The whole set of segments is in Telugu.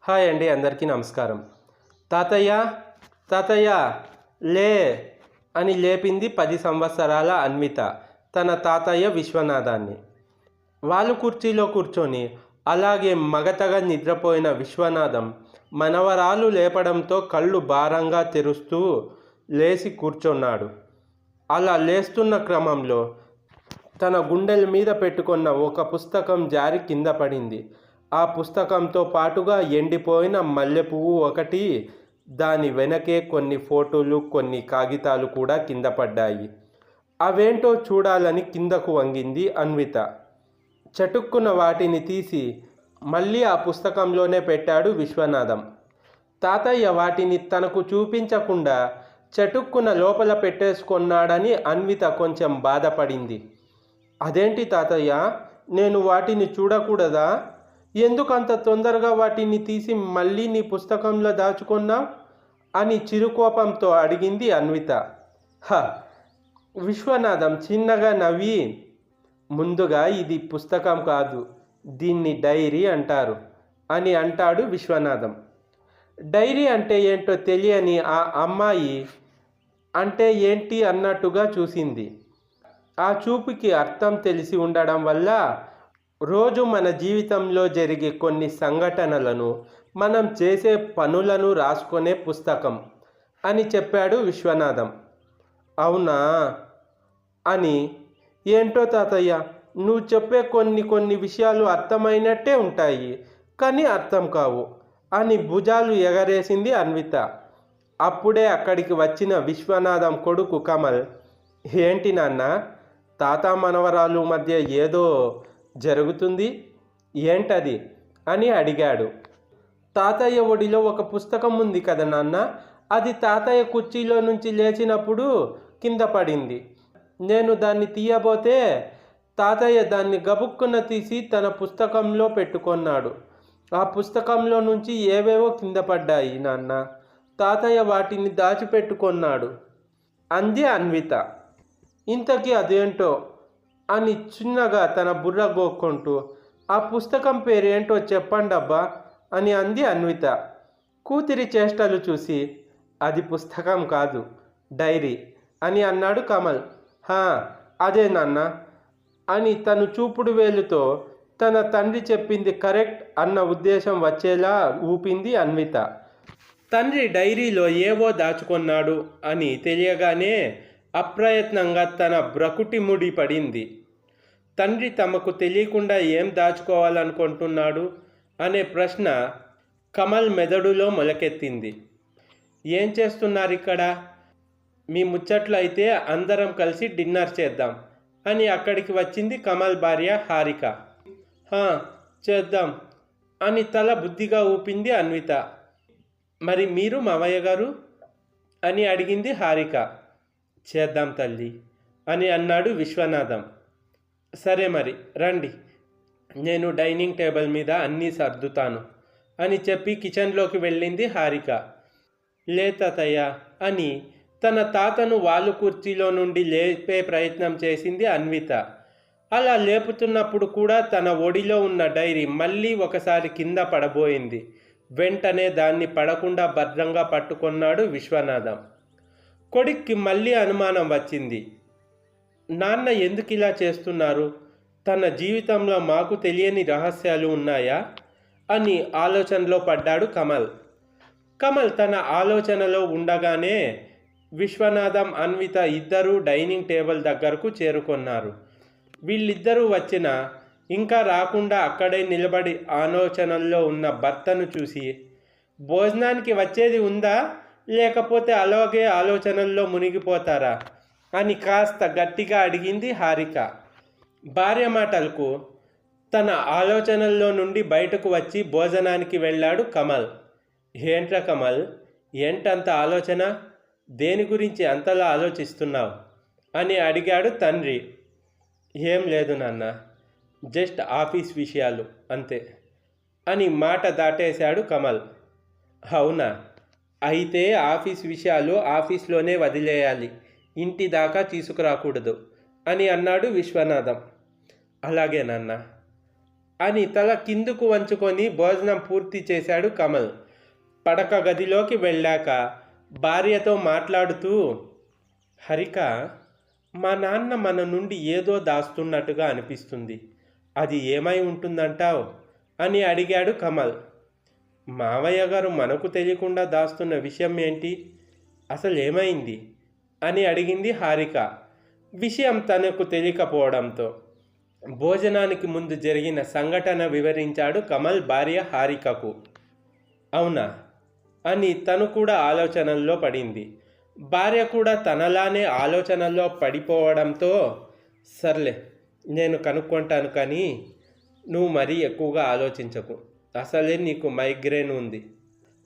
హాయ్ అండి, అందరికీ నమస్కారం. తాతయ్య తాతయ్య లే అని లేపింది 10 సంవత్సరాల అన్విత తన తాతయ్య విశ్వనాథాన్ని. వాళ్ళు కుర్చీలో కూర్చొని అలాగే మగతగా నిద్రపోయిన విశ్వనాథం మనవరాలు లేపడంతో కళ్ళు భారంగా తెరుస్తూ లేచి కూర్చున్నాడు. అలా లేస్తున్న క్రమంలో తన గుండెల మీద పెట్టుకున్న ఒక పుస్తకం జారి కింద పడింది. ఆ పుస్తకంతో పాటుగా ఎండిపోయిన మల్లెపువ్వు ఒకటి, దాని వెనకే కొన్ని ఫోటోలు, కొన్ని కాగితాలు కూడా కింద పడ్డాయి. అవేంటో చూడాలని కిందకు వంగింది అన్విత. చటుక్కున వాటిని తీసి మళ్ళీ ఆ పుస్తకంలోనే పెట్టాడు విశ్వనాథం. తాతయ్య వాటిని తనకు చూపించకుండా చటుక్కున లోపల పెట్టేసుకున్నాడని అన్విత కొంచెం బాధపడింది. అదేంటి తాతయ్య, నేను వాటిని చూడకూడదా? ఎందుకంత తొందరగా వాటిని తీసి మళ్ళీ నీ పుస్తకంలో దాచుకున్నావు అని చిరుకోపంతో అడిగింది అన్విత. విశ్వనాథం చిన్నగా నవ్వి, ముందుగా ఇది పుస్తకం కాదు, దీన్ని డైరీ అంటారు అని అంటాడు విశ్వనాథం. డైరీ అంటే ఏంటో తెలియని ఆ అమ్మాయి అంటే ఏంటి అన్నట్టుగా చూసింది. ఆ చూపుకి అర్థం తెలిసి ఉండడం వల్ల రోజు మన జీవితంలో జరిగే కొన్ని సంఘటనలను, మనం చేసే పనులను రాసుకునే పుస్తకం అని చెప్పాడు విశ్వనాథం. అవునా అని, ఏంటో తాతయ్య, నువ్వు చెప్పే కొన్ని విషయాలు అర్థమైనట్టే ఉంటాయి కానీ అర్థం కావు అని భుజాలు ఎగరేసింది అన్విత. అప్పుడే అక్కడికి వచ్చిన విశ్వనాథం కొడుకు కమల్, ఏంటి నాన్న, తాత మనవరాలు మధ్య ఏదో జరుగుతుంది, ఏంటది అని అడిగాడు. తాతయ్య ఒడిలో ఒక పుస్తకం ఉంది కదా నాన్న, అది తాతయ్య కుర్చీలో నుంచి లేచినప్పుడు కింద పడింది. నేను దాన్ని తీయబోతే తాతయ్య దాన్ని గబుక్కున తీసి తన పుస్తకంలో పెట్టుకున్నాడు. ఆ పుస్తకంలో నుంచి ఏవేవో కింద పడ్డాయి నాన్న, తాతయ్య వాటిని దాచిపెట్టుకున్నాడు అంది అన్విత. ఇంతకీ అదేంటో అని చిన్నగా తన బుర్ర గోక్కుంటూ, ఆ పుస్తకం పేరేంటో చెప్పండబ్బా అని అంది అన్విత. కూతురి చేష్టలు చూసి, అది పుస్తకం కాదు, డైరీ అని అన్నాడు కమల్. అదే నాన్న అని తను చూపుడు వేలుతో తన తండ్రి చెప్పింది కరెక్ట్ అన్న ఉద్దేశం వచ్చేలా ఊపింది అన్విత. తండ్రి డైరీలో ఏవో దాచుకున్నాడు అని తెలియగానే అప్రయత్నంగా తన బ్రకుటి ముడి పడింది. తండ్రి తమకు తెలియకుండా ఏం దాచుకోవాలనుకుంటున్నాడు అనే ప్రశ్న కమల్ మెదడులో మొలకెత్తింది. ఏం చేస్తున్నారు ఇక్కడ? మీ ముచ్చట్లు అయితే అందరం కలిసి డిన్నర్ చేద్దాం అని అక్కడికి వచ్చింది కమల్ భార్య హారిక. చేద్దాం అని తల బుద్ధిగా ఊపింది అన్విత. మరి మీరు మావయ్య గారు అని అడిగింది హారిక. చేద్దాం తల్లి అని అన్నాడు విశ్వనాథం. సరే మరి రండి, నేను డైనింగ్ టేబుల్ మీద అన్నీ సర్దుతాను అని చెప్పి కిచెన్లోకి వెళ్ళింది హారిక. లే తాతయ్య అని తన తాతను వాళ్ళు కుర్చీలో నుండి లేపే ప్రయత్నం చేసింది అన్విత. అలా లేపుతున్నప్పుడు కూడా తన ఒడిలో ఉన్న డైరీ మళ్ళీ ఒకసారి కింద పడబోయింది. వెంటనే దాన్ని పడకుండా భద్రంగా పట్టుకున్నాడు విశ్వనాథం. కొడుక్కి మళ్ళీ అనుమానం వచ్చింది. నాన్న ఎందుకు ఇలా చేస్తున్నారు? తన జీవితంలో మాకు తెలియని రహస్యాలు ఉన్నాయా అని ఆలోచనలో పడ్డాడు కమల్ తన ఆలోచనలో ఉండగానే విశ్వనాథం, అన్విత ఇద్దరూ డైనింగ్ టేబుల్ దగ్గరకు చేరుకున్నారు. వీళ్ళిద్దరూ వచ్చినా ఇంకా రాకుండా అక్కడే నిలబడి ఆలోచనల్లో ఉన్న భర్తను చూసి, భోజనానికి వచ్చేది ఉందా, లేకపోతే అలాగే ఆలోచనల్లో మునిగిపోతారా అని కాస్త గట్టిగా అడిగింది హారిక. భార్య మాటలకు తన ఆలోచనల్లో నుండి బయటకు వచ్చి భోజనానికి వెళ్ళాడు కమల్. ఏంట్రా కమల్, ఏంటంత ఆలోచన? దేని గురించి అంతలా ఆలోచిస్తున్నావు అని అడిగాడు తండ్రి. ఏం లేదు నాన్న, జస్ట్ ఆఫీస్ విషయాలు అంతే అని మాట దాటేశాడు కమల్. అవునా, అయితే ఆఫీస్ విషయాలు ఆఫీస్లోనే వదిలేయాలి, ఇంటి దాకా తీసుకురాకూడదు అని అన్నాడు విశ్వనాథం. అలాగే నాన్న అని తల కిందుకు వంచుకొని భోజనం పూర్తి చేశాడు కమల్. పడక గదిలోకి వెళ్ళాక భార్యతో మాట్లాడుతూ, హరిక, మా నాన్న మన నుండి ఏదో దాస్తున్నట్టుగా అనిపిస్తుంది. అది ఏమై ఉంటుందంటావు అని అడిగాడు కమల్. మావయ్య గారు మనకు తెలియకుండా దాస్తున్న విషయం ఏంటి? అసలు ఏమైంది అని అడిగింది హారిక. విషయం తనకు తెలియకపోవడంతో భోజనానికి ముందు జరిగిన సంఘటన వివరించాడు కమల్ భార్య హారికకు. అవునా అని తను కూడా ఆలోచనల్లో పడింది. భార్య కూడా తనలానే ఆలోచనల్లో పడిపోవడంతో, సర్లే నేను కనుక్కుంటాను, కానీ నువ్వు మరీ ఎక్కువగా ఆలోచించకు, అసలే నీకు మైగ్రేన్ ఉంది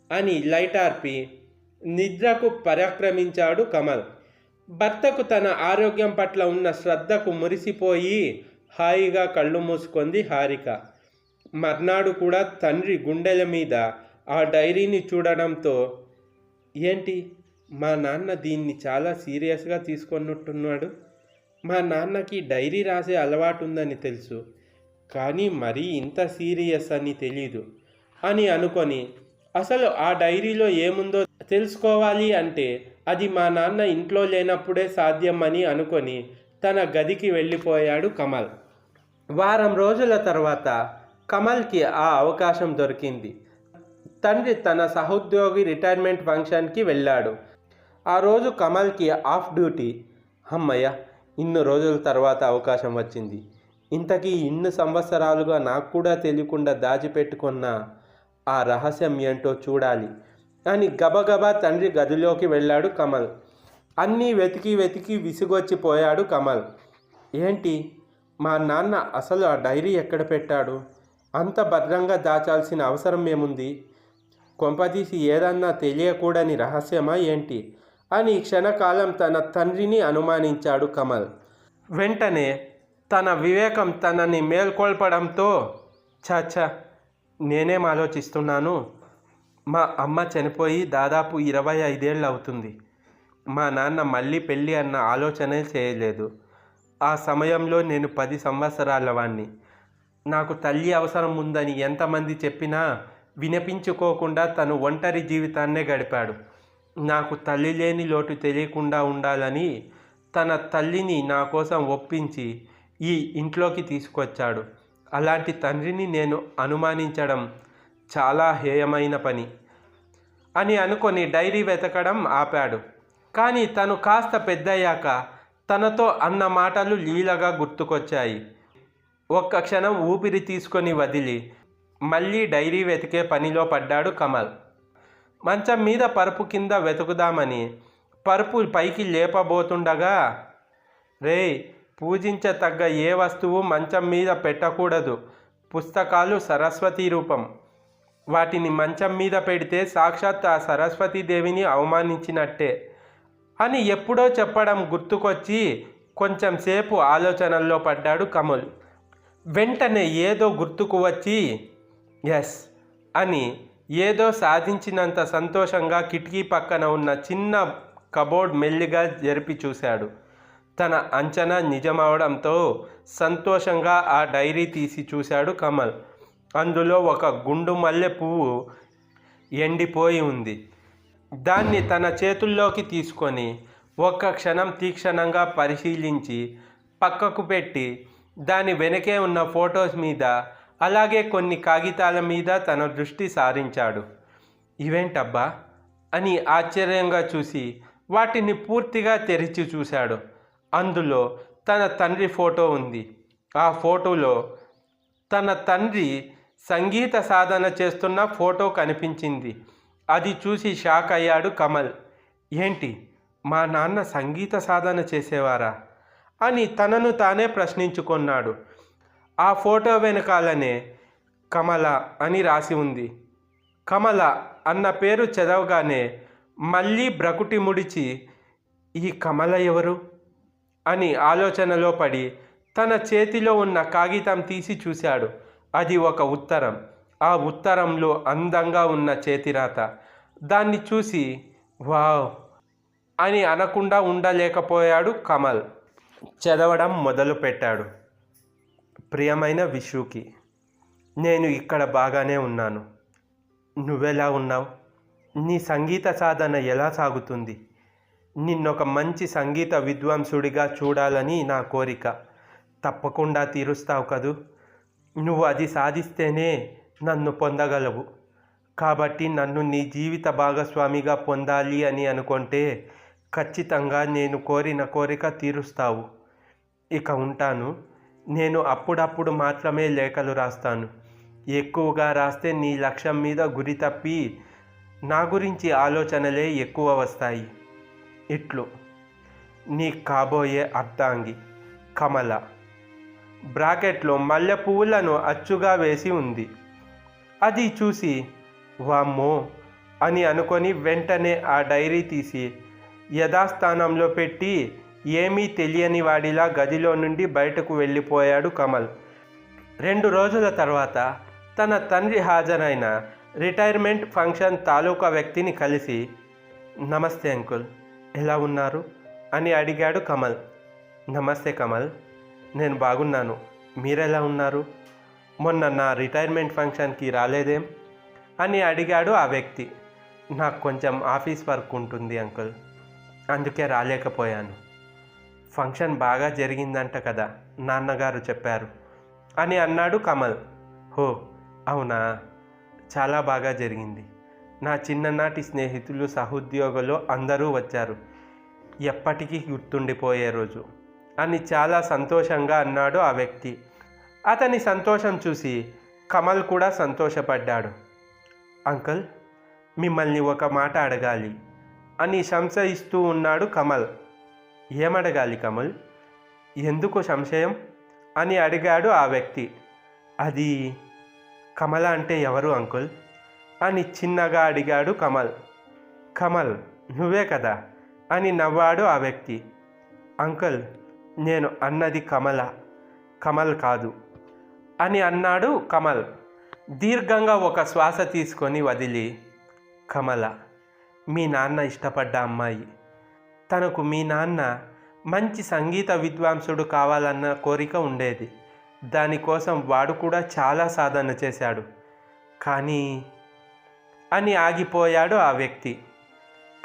అని లైట్ ఆర్పి నిద్రకు పరిక్రమించాడు కమల్. భర్తకు తన ఆరోగ్యం పట్ల ఉన్న శ్రద్ధకు మురిసిపోయి హాయిగా కళ్ళు మూసుకుంది హారిక. మర్నాడు కూడా తండ్రి గుండెల మీద ఆ డైరీని చూడడంతో, ఏంటి మా నాన్న దీన్ని చాలా సీరియస్గా తీసుకున్నట్టున్నాడు. మా నాన్నకి డైరీ రాసే అలవాటు ఉందని తెలుసు, కానీ మరీ ఇంత సీరియస్ అని తెలీదు అని అనుకొని, అసలు ఆ డైరీలో ఏముందో తెలుసుకోవాలి అంటే అది మా నాన్న ఇంట్లో లేనప్పుడే సాధ్యం అని అనుకొని తన గదికి వెళ్ళిపోయాడు కమల్. వారం రోజుల తర్వాత కమల్కి ఆ అవకాశం దొరికింది. తండ్రి తన సహోద్యోగి రిటైర్మెంట్ ఫంక్షన్కి వెళ్ళాడు. ఆ రోజు కమల్కి ఆఫ్ డ్యూటీ. అమ్మయ్య, ఇన్ని రోజుల తర్వాత అవకాశం వచ్చింది. ఇంతకీ ఇన్ని సంవత్సరాలుగా నాకు కూడా తెలియకుండా దాచిపెట్టుకున్న ఆ రహస్యం ఏంటో చూడాలి అని గబగబా తండ్రి గదిలోకి వెళ్ళాడు కమల్. అన్నీ వెతికి వెతికి విసుగొచ్చిపోయాడు కమల్. ఏంటి, మా నాన్న అసలు ఆ డైరీ ఎక్కడ పెట్టాడు? అంత భద్రంగా దాచాల్సిన అవసరం ఏముంది? కొంపదీసి ఏదన్నా తెలియకూడని రహస్యమా ఏంటి అని క్షణకాలం తన తండ్రిని అనుమానించాడు కమల్. వెంటనే తన వివేకం తనని మేల్కొల్పడంతో, చాచా, నేనేం ఆలోచిస్తున్నాను? మా అమ్మ చనిపోయి దాదాపు 25 ఏళ్ళు అవుతుంది. మా నాన్న మళ్ళీ పెళ్ళి అన్న ఆలోచనే చేయలేదు. ఆ సమయంలో నేను 10 సంవత్సరాల వాణ్ణి. నాకు తల్లి అవసరం ఉందని ఎంతమంది చెప్పినా వినిపించుకోకుండా తను ఒంటరి జీవితాన్నే గడిపాడు. నాకు తల్లి లేని లోటు తెలియకుండా ఉండాలని తన తల్లిని నా కోసం ఒప్పించి ఈ ఇంట్లోకి తీసుకొచ్చాడు. అలాంటి తండ్రిని నేను అనుమానించడం చాలా హేయమైన పని అని అనుకొని డైరీ వెతకడం ఆపాడు. కానీ తను కాస్త పెద్దయ్యాక తనతో అన్న మాటలు లీలగా గుర్తుకొచ్చాయి. ఒక్క క్షణం ఊపిరి తీసుకొని వదిలి మళ్ళీ డైరీ వెతికే పనిలో పడ్డాడు కమల్. మంచం మీద పరుపు కింద వెతుకుదామని పరుపు పైకి లేపబోతుండగా, రేయ్, పూజించతగ్గ ఏ వస్తువు మంచం మీద పెట్టకూడదు. పుస్తకాలు సరస్వతి రూపం. వాటిని మంచం మీద పెడితే సాక్షాత్ ఆ సరస్వతీదేవిని అవమానించినట్టే అని ఎప్పుడో చెప్పడం గుర్తుకొచ్చి కొంచెం సేపు ఆలోచనల్లో పడ్డాడు కమల్. వెంటనే ఏదో గుర్తుకు వచ్చి ఎస్ అని ఏదో సాధించినంత సంతోషంగా కిటికీ పక్కన ఉన్న చిన్న కబోర్డ్ మెల్లిగా జరిపి చూశాడు. తన అంచనా నిజమవడంతో సంతోషంగా ఆ డైరీ తీసి చూశాడు కమల్. అందులో ఒక గుండు మల్లె పువ్వు ఎండిపోయి ఉంది. దాన్ని తన చేతుల్లోకి తీసుకొని ఒక్క క్షణం తీక్షణంగా పరిశీలించి పక్కకు పెట్టి దాని వెనకే ఉన్న ఫొటోస్ మీద, అలాగే కొన్ని కాగితాల మీద తన దృష్టి సారించాడు. ఇవేంటబ్బా అని ఆశ్చర్యంగా చూసి వాటిని పూర్తిగా తెరిచి చూశాడు. అందులో తన తండ్రి ఫోటో ఉంది. ఆ ఫోటోలో తన తండ్రి సంగీత సాధన చేస్తున్న ఫోటో కనిపించింది. అది చూసి షాక్ అయ్యాడు కమల్. ఏంటి, మా నాన్న సంగీత సాధన చేసేవారా అని తనను తానే ప్రశ్నించుకున్నాడు. ఆ ఫోటో వెనకాలనే కమల అని రాసి ఉంది. కమల అన్న పేరు చదవగానే మళ్ళీ బ్రకుటి ముడిచి, ఈ కమల ఎవరు అని ఆలోచనలో పడి తన చేతిలో ఉన్న కాగితం తీసి చూశాడు. అది ఒక ఉత్తరం. ఆ ఉత్తరంలో అందంగా ఉన్న చేతిరాత. దాన్ని చూసి వావ్ అని అనకుండా ఉండలేకపోయాడు కమల్. చదవడం మొదలుపెట్టాడు. ప్రియమైన విషుకి, నేను ఇక్కడ బాగానే ఉన్నాను. నువ్వెలా ఉన్నావు? నీ సంగీత సాధన ఎలా సాగుతుంది? నిన్నొక మంచి సంగీత విద్వాంసుడిగా చూడాలని నా కోరిక. తప్పకుండా తీరుస్తావు కదూ? నువ్వు అది సాధిస్తేనే నన్ను పొందగలవు. కాబట్టి నన్ను నీ జీవిత భాగస్వామిగా పొందాలి అని అనుకుంటే ఖచ్చితంగా నేను కోరిన కోరిక తీరుస్తావు. ఇక ఉంటాను. నేను అప్పుడప్పుడు మాత్రమే లేఖలు రాస్తాను. ఎక్కువగా రాస్తే నీ లక్ష్యం మీద గురి తప్పి నా గురించి ఆలోచనలే ఎక్కువ వస్తాయి. ఇట్లు నీ కాబోయే అర్ధాంగి కమల. బ్రాకెట్లో మల్లె పువ్వులను అచ్చుగా వేసి ఉంది. అది చూసి వామ్మో అని అనుకొని వెంటనే ఆ డైరీ తీసి యథాస్థానంలో పెట్టి ఏమీ తెలియని వాడిలా గదిలో నుండి బయటకు వెళ్ళిపోయాడు కమల్. 2 రోజుల తర్వాత తన తండ్రి హాజరైన రిటైర్మెంట్ ఫంక్షన్ తాలూకా వ్యక్తిని కలిసి, నమస్తే అంకుల్, ఎలా ఉన్నారు అని అడిగాడు కమల్. నమస్తే కమల్, నేను బాగున్నాను. మీరెలా ఉన్నారు? మొన్న నా రిటైర్మెంట్ ఫంక్షన్కి రాలేదేం అని అడిగాడు ఆ వ్యక్తి. నాకు కొంచెం ఆఫీస్ వర్క్ ఉంటుంది అంకుల్, అందుకే రాలేకపోయాను. ఫంక్షన్ బాగా జరిగిందంట కదా, నాన్నగారు చెప్పారు అని అన్నాడు కమల్. హో అవునా, చాలా బాగా జరిగింది. నా చిన్ననాటి స్నేహితులు, సహోద్యోగులు అందరూ వచ్చారు. ఎప్పటికీ గుర్తుండిపోయే రోజు అని చాలా సంతోషంగా అన్నాడు ఆ వ్యక్తి. అతని సంతోషం చూసి కమల్ కూడా సంతోషపడ్డాడు. అంకుల్, మిమ్మల్ని ఒక మాట అడగాలి అని సంశయిస్తూ ఉన్నాడు కమల్. ఏమడగాలి కమల్? ఎందుకు సంశయం అని అడిగాడు ఆ వ్యక్తి. అది కమల అంటే ఎవరు అంకుల్ అని చిన్నగా అడిగాడు కమల్. కమల్ నువ్వే కదా అని నవ్వాడు ఆ వ్యక్తి. అంకుల్, నేను అన్నది కమల, కమల్ కాదు అని అన్నాడు కమల్. దీర్ఘంగా ఒక శ్వాస తీసుకొని వదిలి, కమల మీ నాన్న ఇష్టపడ్డ అమ్మాయి. తనకు మీ నాన్న మంచి సంగీత విద్వాంసుడు కావాలన్న కోరిక ఉండేది. దానికోసం వాడు కూడా చాలా సాధన చేశాడు. కానీ అని ఆగిపోయాడు ఆ వ్యక్తి.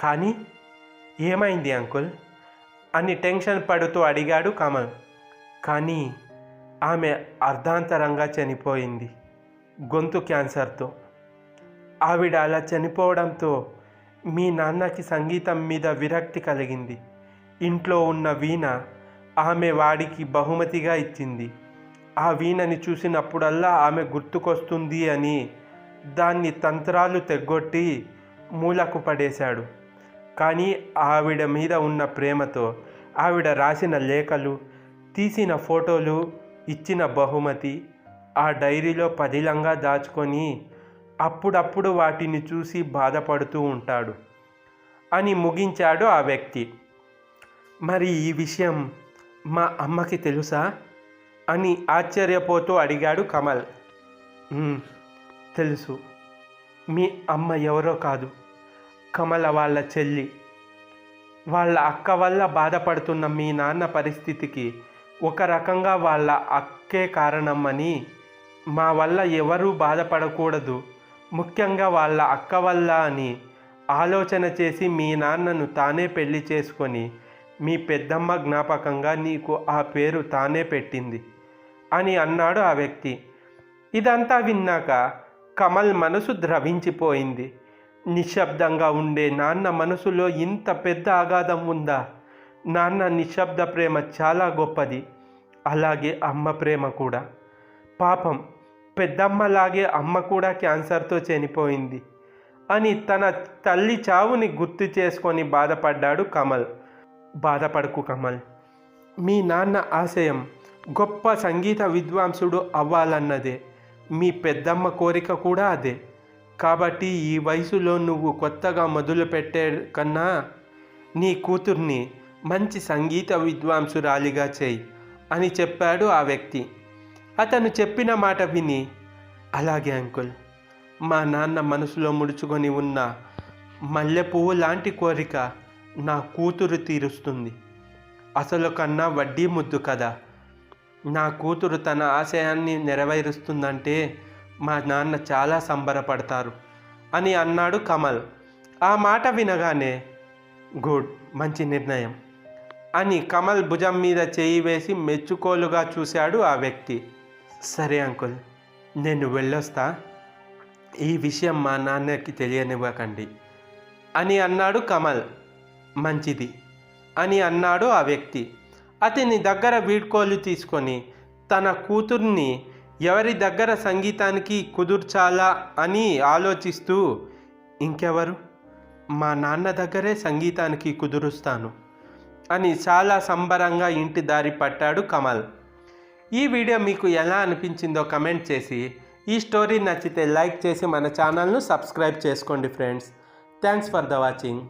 కానీ ఏమైంది అంకుల్ అని టెన్షన్ పడుతూ అడిగాడు కమల్. కానీ ఆమె అర్ధాంతరంగా చనిపోయింది, గొంతు క్యాన్సర్తో. ఆవిడ అలా చనిపోవడంతో మీ నాన్నకి సంగీతం మీద విరక్తి కలిగింది. ఇంట్లో ఉన్న వీణ ఆమె వాడికి బహుమతిగా ఇచ్చింది. ఆ వీణని చూసినప్పుడల్లా ఆమె గుర్తుకొస్తుంది అని దాన్ని తంత్రాలు తెగ్గొట్టి మూలకు పడేశాడు. కానీ ఆవిడ మీద ఉన్న ప్రేమతో ఆవిడ రాసిన లేఖలు, తీసిన ఫోటోలు, ఇచ్చిన బహుమతి ఆ డైరీలో పదిలంగా దాచుకొని అప్పుడప్పుడు వాటిని చూసి బాధపడుతూ ఉంటాడు అని ముగించాడు ఆ వ్యక్తి. మరి ఈ విషయం మా అమ్మకి తెలుసా అని ఆశ్చర్యపోతూ అడిగాడు కమల్. తెలుసు. మీ అమ్మ ఎవరో కాదు, కమల వాళ్ళ చెల్లి. వాళ్ళ అక్క వల్ల బాధపడుతున్న మీ నాన్న పరిస్థితికి ఒక రకంగా వాళ్ళ అక్కే కారణమని, మా వల్ల ఎవరూ బాధపడకూడదు, ముఖ్యంగా వాళ్ళ అక్క వల్ల అని ఆలోచన చేసి మీ నాన్నను తానే పెళ్లి చేసుకొని మీ పెద్దమ్మ జ్ఞాపకంగా నీకు ఆ పేరు తానే పెట్టింది అని అన్నాడు ఆ వ్యక్తి. ఇదంతా విన్నాక కమల్ మనసు ద్రవించిపోయింది. నిశ్శబ్దంగా ఉండే నాన్న మనసులో ఇంత పెద్ద అగాధం ఉందా? నాన్న నిశ్శబ్ద ప్రేమ చాలా గొప్పది, అలాగే అమ్మ ప్రేమ కూడా. పాపం పెద్దమ్మలాగే అమ్మ కూడా క్యాన్సర్తో చనిపోయింది అని తన తల్లి చావుని గుర్తు చేసుకొని బాధపడ్డాడు కమల్. బాధపడకు కమల్, మీ నాన్న ఆశయం గొప్ప సంగీత విద్వాంసుడు అవ్వాలన్నదే. మీ పెద్దమ్మ కోరిక కూడా అదే. కాబట్టి ఈ వయసులో నువ్వు కొత్తగా మొదలుపెట్టే కన్నా నీ కూతుర్ని మంచి సంగీత విద్వాంసురాలిగా చేయి అని చెప్పాడు ఆ వ్యక్తి. అతను చెప్పిన మాట విని, అలాగే అంకుల్, మా నాన్న మనసులో ముడుచుకొని ఉన్న మల్లెపువ్వు లాంటి కోరిక నా కూతురు తీరుస్తుంది. అసలు కన్నా వడ్డీ ముద్దు కదా. నా కూతురు తన ఆశయాన్ని నెరవేరుస్తుందంటే మా నాన్న చాలా సంబరపడతారు అని అన్నాడు కమల్. ఆ మాట వినగానే గుడ్, మంచి నిర్ణయం అని కమల్ భుజం మీద చేయి వేసి మెచ్చుకోలుగా చూశాడు ఆ వ్యక్తి. సరే అంకుల్, నేను వెళ్ళొస్తా, ఈ విషయం మా నాన్నకి తెలియనివ్వకండి అని అన్నాడు కమల్. మంచిది అని అన్నాడు ఆ వ్యక్తి. అతని దగ్గర వీడ్కోలు తీసుకొని తన కూతుర్ని ఎవరి దగ్గర సంగీతానికి కుదుర్చాలా అని ఆలోచిస్తూ, ఇంకెవరు, మా నాన్న దగ్గరే సంగీతానికి కుదురుస్తాను అని చాలా సంబరంగా ఇంటి దారి పట్టాడు కమల్. ఈ వీడియో మీకు ఎలా అనిపించిందో కమెంట్ చేసి, ఈ స్టోరీ నచ్చితే లైక్ చేసి మన ఛానల్ను సబ్స్క్రైబ్ చేసుకోండి friends. Thanks for the watching.